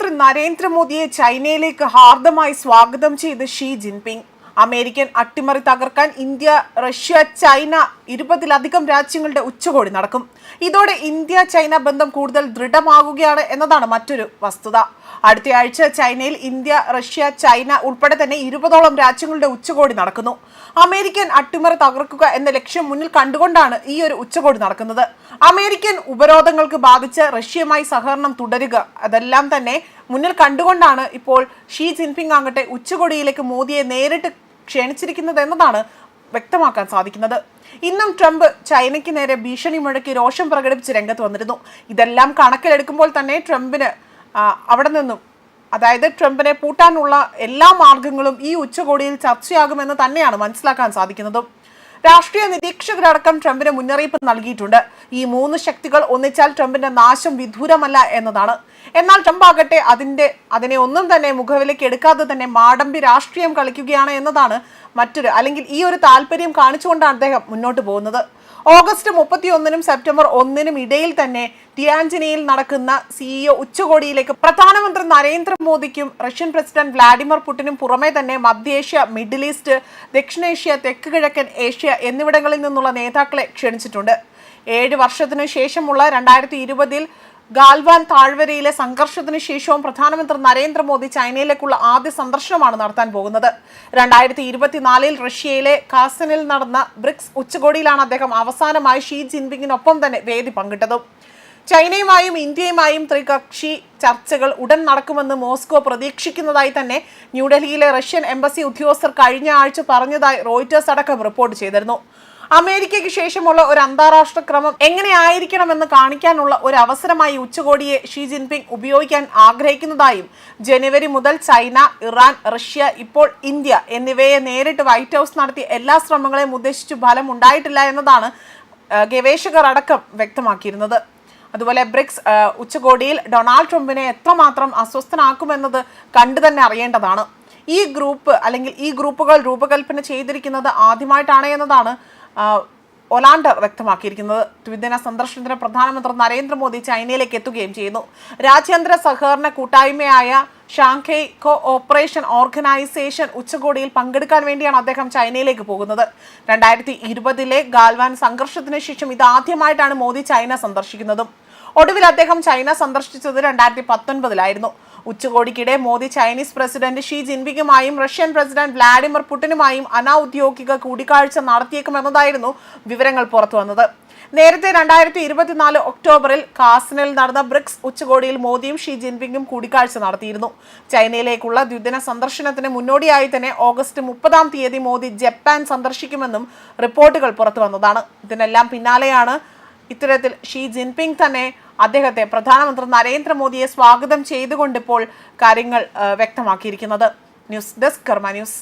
പ്രധാനമന്ത്രി നരേന്ദ്രമോദിയെ ചൈനയിലേക്ക് ഹാർദമായി സ്വാഗതം ചെയ്ത് ഷീ ജിൻപിങ്. അമേരിക്കൻ അട്ടിമറി തകർക്കാൻ ഇന്ത്യ, റഷ്യ, ചൈന 20-ലധികം രാജ്യങ്ങളുടെ ഉച്ചകോടി നടക്കും. ഇതോടെ ഇന്ത്യ ചൈന ബന്ധം കൂടുതൽ ദൃഢമാകുകയാണ് എന്നതാണ് മറ്റൊരു വസ്തുത. അടുത്തയാഴ്ച ചൈനയിൽ ഇന്ത്യ, റഷ്യ, ചൈന ഉൾപ്പെടെ തന്നെ 20ഓളം രാജ്യങ്ങളുടെ ഉച്ചകോടി നടക്കുന്നു. അമേരിക്കൻ അട്ടിമറി തകർക്കുക എന്ന ലക്ഷ്യം മുന്നിൽ കണ്ടുകൊണ്ടാണ് ഈ ഒരു ഉച്ചകോടി നടക്കുന്നത്. അമേരിക്കൻ ഉപരോധങ്ങൾക്ക് ബാധിച്ച് റഷ്യയുമായി സഹകരണം തുടരുക, അതെല്ലാം തന്നെ മുന്നിൽ കണ്ടുകൊണ്ടാണ് ഇപ്പോൾ ഷീ ജിൻപിങ് ആകട്ടെ ഉച്ചകോടിയിലേക്ക് മോദിയെ നേരിട്ട് ക്ഷണിച്ചിരിക്കുന്നത് എന്നതാണ് വ്യക്തമാക്കാൻ സാധിക്കുന്നത്. ഇന്നും ട്രംപ് ചൈനയ്ക്ക് നേരെ ഭീഷണി മുഴക്കി രോഷം പ്രകടിപ്പിച്ച് രംഗത്ത് വന്നിരുന്നു. ഇതെല്ലാം കണക്കിലെടുക്കുമ്പോൾ തന്നെ ട്രംപിന് അവിടെ നിന്നും, അതായത് ട്രംപിനെ പൂട്ടാനുള്ള എല്ലാ മാർഗങ്ങളും ഈ ഉച്ചകോടിയിൽ ചർച്ചയാകുമെന്ന് തന്നെയാണ് മനസ്സിലാക്കാൻ സാധിക്കുന്നതും. രാഷ്ട്രീയ നിരീക്ഷകരടക്കം ട്രംപിന് മുന്നറിയിപ്പ് നൽകിയിട്ടുണ്ട്. ഈ 3 ശക്തികൾ ഒന്നിച്ചാൽ ട്രംപിന്റെ നാശം വിദൂരമല്ല എന്നതാണ്. എന്നാൽ ട്രംപ് ആകട്ടെ അതിനെ ഒന്നും തന്നെ മുഖവിലേക്ക് എടുക്കാതെ തന്നെ മാടമ്പി രാഷ്ട്രീയം കളിക്കുകയാണ് എന്നതാണ് മറ്റൊരു, അല്ലെങ്കിൽ ഈ ഒരു താല്പര്യം കാണിച്ചുകൊണ്ടാണ് അദ്ദേഹം മുന്നോട്ട് പോകുന്നത്. ഓഗസ്റ്റ് 31-നും സെപ്റ്റംബർ 1-നും ഇടയിൽ തന്നെ ടിയാൻജിനിയിൽ നടക്കുന്ന CEO ഉച്ചകോടിയിലേക്ക് പ്രധാനമന്ത്രി നരേന്ദ്രമോദിക്കും റഷ്യൻ പ്രസിഡന്റ് വ്ളാഡിമിർ പുടിനും പുറമെ തന്നെ മധ്യേഷ്യ, മിഡിൽ ഈസ്റ്റ്, ദക്ഷിണേഷ്യ, തെക്ക് കിഴക്കൻ ഏഷ്യ എന്നിവിടങ്ങളിൽ നിന്നുള്ള നേതാക്കളെ ക്ഷണിച്ചിട്ടുണ്ട്. 7 വർഷത്തിനു ശേഷമുള്ള 2020-ൽ ഗാൽവാൻ താഴ്വരയിലെ സംഘർഷത്തിന് ശേഷവും പ്രധാനമന്ത്രി നരേന്ദ്രമോദി ചൈനയിലേക്കുള്ള ആദ്യ സന്ദർശനമാണ് നടത്താൻ പോകുന്നത്. 2024-ൽ റഷ്യയിലെ കാസനിൽ നടന്ന ബ്രിക്സ് ഉച്ചകോടിയിലാണ് അദ്ദേഹം അവസാനമായി ഷീ ജിൻപിങ്ങിനൊപ്പം തന്നെ വേദി പങ്കിട്ടതും. ചൈനയുമായും ഇന്ത്യയുമായും ത്രികക്ഷി ചർച്ചകൾ ഉടൻ നടക്കുമെന്ന് മോസ്കോ പ്രതീക്ഷിക്കുന്നതായി തന്നെ ന്യൂഡൽഹിയിലെ റഷ്യൻ എംബസി ഉദ്യോഗസ്ഥർ കഴിഞ്ഞ ആഴ്ച പറഞ്ഞതായി റോയിറ്റേഴ്സ് അടക്കം റിപ്പോർട്ട് ചെയ്തിരുന്നു. അമേരിക്കയ്ക്ക് ശേഷമുള്ള ഒരു അന്താരാഷ്ട്ര ക്രമം എങ്ങനെയായിരിക്കണമെന്ന് കാണിക്കാനുള്ള ഒരു അവസരമായി ഉച്ചകോടിയെ ഷീ ജിൻപിങ് ഉപയോഗിക്കാൻ ആഗ്രഹിക്കുന്നതായും ജനുവരി മുതൽ ചൈന, ഇറാൻ, റഷ്യ, ഇപ്പോൾ ഇന്ത്യ എന്നിവയെ നേരിട്ട് വൈറ്റ് ഹൗസ് നടത്തിയ എല്ലാ ശ്രമങ്ങളെയും ഉദ്ദേശിച്ചു ഫലം ഉണ്ടായിട്ടില്ല എന്നതാണ് ഗവേഷകർ അടക്കം വ്യക്തമാക്കിയിരുന്നത്. അതുപോലെ ബ്രിക്സ് ഉച്ചകോടിയിൽ ഡൊണാൾഡ് ട്രംപിനെ എത്രമാത്രം അസ്വസ്ഥനാക്കുമെന്നത് കണ്ടു തന്നെ അറിയേണ്ടതാണ്. ഈ ഗ്രൂപ്പ് അല്ലെങ്കിൽ ഈ ഗ്രൂപ്പുകൾ രൂപകൽപ്പന ചെയ്തിരിക്കുന്നത് ആദ്യമായിട്ടാണ് എന്നതാണ് ഒലാൻഡർ വ്യക്തമാക്കിയിരിക്കുന്നത്. ദ്വിദിന സന്ദർശനത്തിന് പ്രധാനമന്ത്രി നരേന്ദ്രമോദി ചൈനയിലേക്ക് എത്തുകയും ചെയ്യുന്നു. രാജ്യാന്തര സഹകരണ കൂട്ടായ്മയായ ഷാങ്ഹൈ കോഓപ്പറേഷൻ ഓർഗനൈസേഷൻ ഉച്ചകോടിയിൽ പങ്കെടുക്കാൻ വേണ്ടിയാണ് അദ്ദേഹം ചൈനയിലേക്ക് പോകുന്നത്. 2020-ലെ ഗാൽവാൻ സംഘർഷത്തിന് ശേഷം ഇതാദ്യമായിട്ടാണ് മോദി ചൈന സന്ദർശിക്കുന്നതും. ഒടുവിൽ അദ്ദേഹം ചൈന സന്ദർശിച്ചത് 2019-ലായിരുന്നു. ഉച്ചകോടിക്കിടെ മോദി ചൈനീസ് പ്രസിഡന്റ് ഷീ ജിൻപിങ്ങുമായും റഷ്യൻ പ്രസിഡന്റ് വ്ളാഡിമിർ പുടിനുമായും അനൌദ്യോഗിക കൂടിക്കാഴ്ച നടത്തിയേക്കുമെന്നതായിരുന്നു വിവരങ്ങൾ പുറത്തു വന്നത്. നേരത്തെ 2024 ഒക്ടോബറിൽ കാസനിൽ നടന്ന ബ്രിക്സ് ഉച്ചകോടിയിൽ മോദിയും ഷീ ജിൻപിങ്ങും കൂടിക്കാഴ്ച നടത്തിയിരുന്നു. ചൈനയിലേക്കുള്ള ദ്വിദിന സന്ദർശനത്തിന് മുന്നോടിയായി തന്നെ ഓഗസ്റ്റ് 30-ാം തീയതി മോദി ജപ്പാൻ സന്ദർശിക്കുമെന്നും റിപ്പോർട്ടുകൾ പുറത്തു വന്നതാണ്. ഇതിനെല്ലാം പിന്നാലെയാണ് ഇത്തരത്തിൽ ഷീ ജിൻപിങ് തന്നെ അദ്ദേഹത്തെ, പ്രധാനമന്ത്രി നരേന്ദ്രമോദിയെ സ്വാഗതം ചെയ്തുകൊണ്ടിപ്പോൾ കാര്യങ്ങൾ വ്യക്തമാക്കിയിരിക്കുന്നത്. ന്യൂസ് ഡെസ്ക് കർമ്മ ന്യൂസ്.